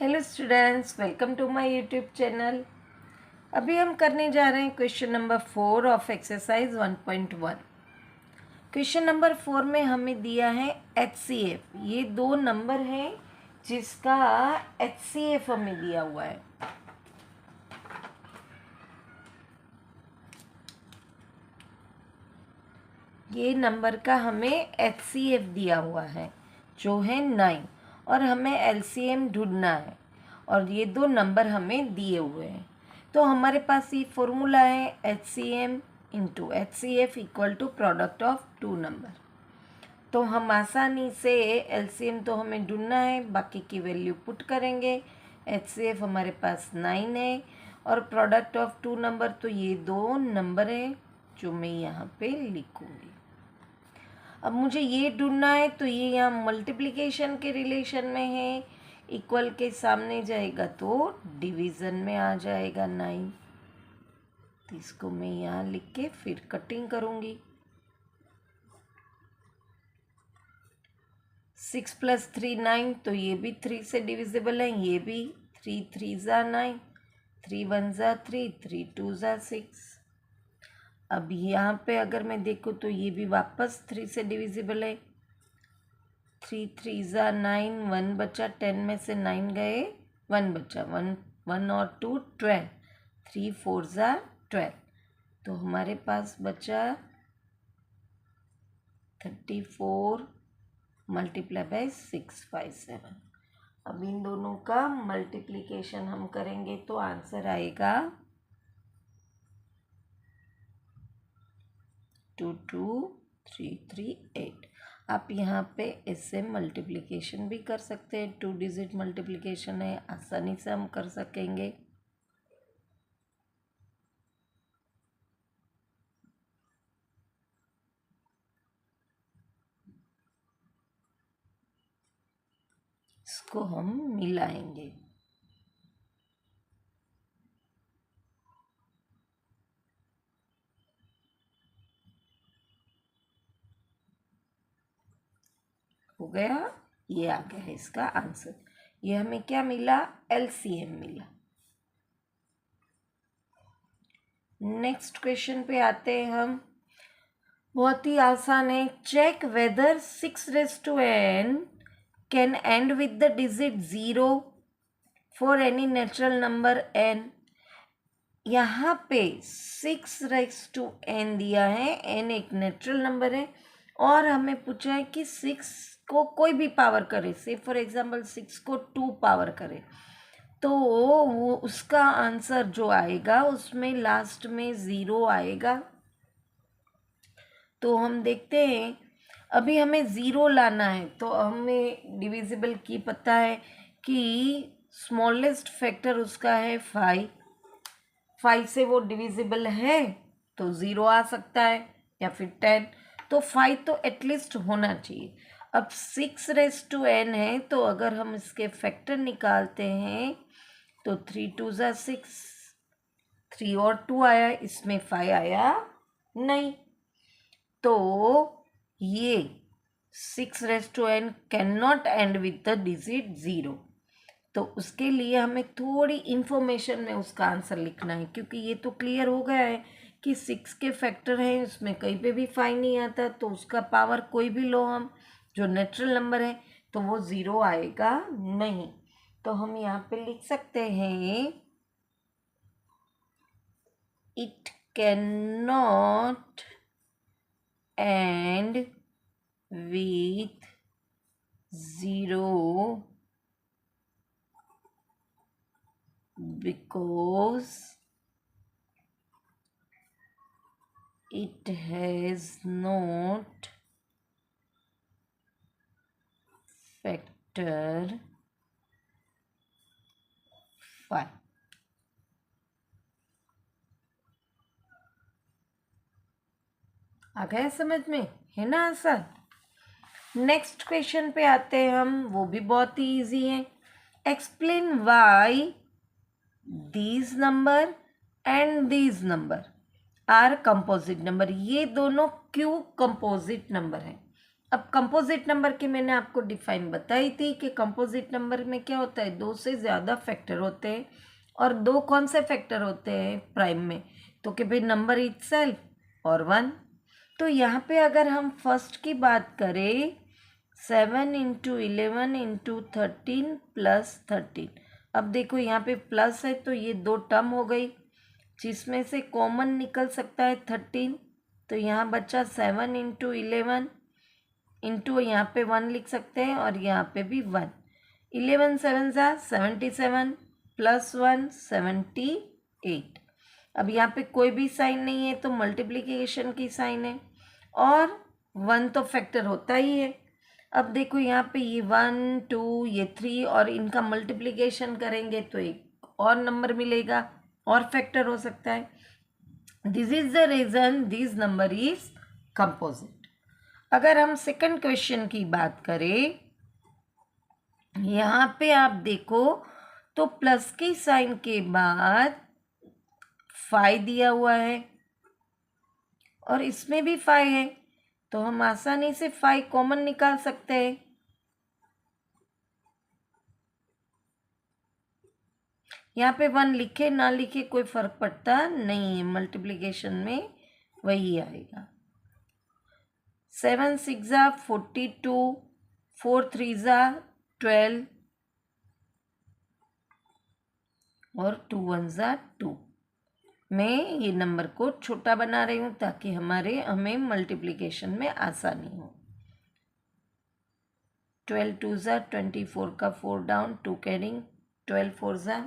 Hello students, welcome to my YouTube channel. अभी हम करने जा रहे हैं question number 4 of exercise 1.1। Question number 4 में हमें दिया है HCF। ये दो नंबर हैं जिसका HCF हमें दिया हुआ है। ये नंबर का हमें HCF दिया हुआ है जो है 9 और हमें LCM ढूंढना है और ये दो नंबर हमें दिए हुए हैं। तो हमारे पास ये फॉर्मूला है HCM into HCF equal to product of two number. तो हम आसानी से LCM तो हमें ढूंढना है, बाकी की वैल्यू पुट करेंगे। HCF हमारे पास 9 है और प्रोडक्ट ऑफ टू नंबर, तो ये दो नंबर है जो मैं यहाँ पे लिखूँगी। अब मुझे ये ढूंढना है तो ये यहाँ मल्टीप्लिकेशन के रिलेशन में है, इक्वल के सामने जाएगा तो डिवीज़न में आ जाएगा 9। तो इसको मैं यहाँ लिख के फिर कटिंग करूँगी। 6 + 3 9, तो ये भी 3 से डिविजिबल है, ये भी 3 3 ज़ा 9, 3 1 ज़ा 3, 3 2 ज़ा 6। अब यहाँ पे अगर मैं देखूँ तो ये भी वापस 3 से डिविजिबल है, 3 3 ज़ा 9, 1 बचा, 10 में से 9 गए, 1 बचा, 1 और 2 12, 3 4 ज़ा 12, तो हमारे पास बचा 34 मल्टीप्लाई बाय 657। अब इन दोनों का मल्टीप्लिकेशन हम करेंगे तो आंसर आएगा 22338। आप यहाँ पे इससे मल्टीप्लिकेशन भी कर सकते हैं, 2 डिजिट मल्टीप्लिकेशन है, आसानी से हम कर सकेंगे। इसको हम मिलाएंगे। हो गया, ये आ गया है इसका आंसर। ये हमें क्या मिला? LCM मिला। नेक्स्ट क्वेश्चन पे आते हैं हम। बहुत ही आसान है। Check whether 6n can end with the digit 0 for any natural number n। यहाँ पे 6n दिया है, n एक नेचुरल नंबर है और हमें पूछा है कि 6 को कोई भी पावर करे, से फॉर एग्जांपल 6 को 2 पावर करे, तो वो उसका आंसर जो आएगा उसमें लास्ट में 0 आएगा। तो हम देखते हैं, अभी हमें 0 लाना है तो हमें डिविजिबल की पता है कि स्मॉलेस्ट फैक्टर उसका है 5। 5 से वो डिविजिबल है तो 0 आ सकता है या फिर 10, तो 5 तो एटलीस्ट होना चाहिए। अब 6n है तो अगर हम इसके फैक्टर निकालते हैं तो 3 2 ज़ा 6, 3 और 2 आया, इसमें 5 आया नहीं, तो ये 6n can not and with the digit 0। तो उसके लिए हमें थोड़ी इन्फॉर्मेशन में उसका आंसर लिखना है, क्योंकि ये तो क्लियर हो गया है कि 6 के फैक्टर हैं, उसमें कहीं पे भी 5 नहीं आता, तो उसका पावर कोई भी लो हम, जो नेचुरल नंबर है, तो वो 0 आएगा नहीं। तो हम यहाँ पे लिख सकते हैं it can not and with 0 because it has not factor 5। आ गया समझ में, है ना आंसर। नेक्स्ट क्वेश्चन पे आते हैं हम, वो भी बहुत ही इजी है। Explain why these number and these number are composite number. ये दोनों क्यों कंपोजिट नंबर है, अब कंपोजिट नंबर की मैंने आपको डिफाइन बताई थी कि कंपोजिट नंबर में क्या होता है, दो से ज़्यादा फैक्टर होते हैं। और दो कौन से फैक्टर होते हैं प्राइम में, तो कि भाई नंबर इटसेल्फ और 1। तो यहाँ पे अगर हम फर्स्ट की बात करें, 7 इंटू 11 इंटू 13 प्लस 13। अब देखो यहाँ पे प्लस है तो ये दो टर्म हो गई, जिसमें से कॉमन निकल सकता है 13। तो यहाँ बचा 7 इंटू 11 इंटू यहाँ पे 1 लिख सकते हैं और यहाँ पे भी 1। 11 7 ज़ा 77 प्लस 1 78। अब यहाँ पे कोई भी साइन नहीं है तो मल्टीप्लिकेशन की साइन है, और 1 तो फैक्टर होता ही है। अब देखो यहाँ पे ये 1 2 ये 3 और इनका मल्टीप्लिकेशन करेंगे तो एक और नंबर मिलेगा और फैक्टर हो सकता है। This is the reason this number is composite. अगर हम सेकंड क्वेश्चन की बात करें, यहाँ पे आप देखो तो प्लस की साइन के बाद 5 दिया हुआ है और इसमें भी 5 है, तो हम आसानी से 5 कॉमन निकाल सकते हैं। यहाँ पे 1 लिखे ना लिखे कोई फर्क पड़ता नहीं है, मल्टीप्लिकेशन में वही आएगा। 7 6 ज़ा 42, 4 3 ज़ा 12 और 2 1 ज़ा 2। मैं ये नंबर को छोटा बना रही हूँ ताकि हमें मल्टीप्लिकेशन में आसानी हो। 12 2 ज़ा 24 का 4 डाउन 2 कैरिंग, 12 4 ज़ा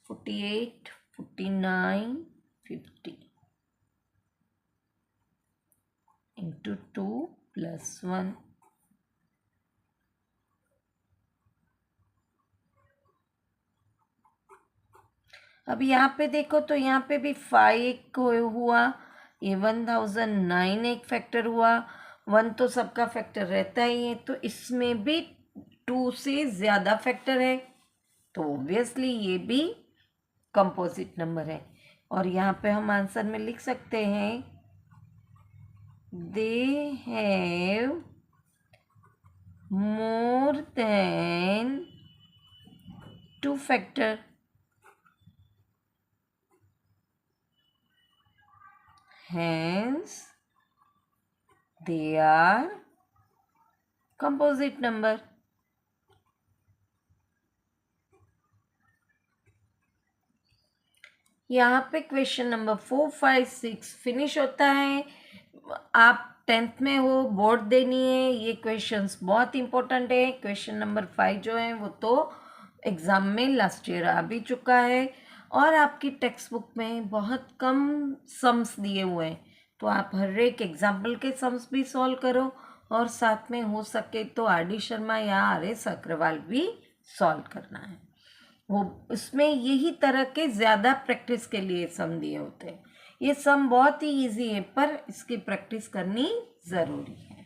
48 49 50 इंटू 2 प्लस 1। अब यहाँ पे देखो तो यहाँ पे भी 5 हुआ, ये 1009 एक फैक्टर हुआ। 1 तो सबका फैक्टर रहता ही है, तो इसमें भी 2 से ज़्यादा फैक्टर है, तो ऑब्वियसली ये भी कंपोजिट नंबर है। और यहाँ पे हम आंसर में लिख सकते हैं, they have more than 2 factor. Hence, they are composite number. यहाँ पे क्वेश्चन नंबर 4 5 6 फिनिश होता है। आप 10th में हो, बोर्ड देनी है, ये क्वेश्चंस बहुत इंपॉर्टेंट है। क्वेश्चन नंबर 5 जो है वो तो एग्ज़ाम में लास्ट ईयर आ भी चुका है और आपकी टेक्स्ट बुक में बहुत कम सम्स दिए हुए हैं, तो आप हर एक एग्जाम्पल के सम्स भी सॉल्व करो और साथ में हो सके तो आर डी शर्मा या आर एस अग्रवाल भी सॉल्व करना है। वो उसमें यही तरह के ज़्यादा प्रैक्टिस के लिए सम दिए होते हैं। ये सम बहुत ही इजी है पर इसकी प्रैक्टिस करनी ज़रूरी है।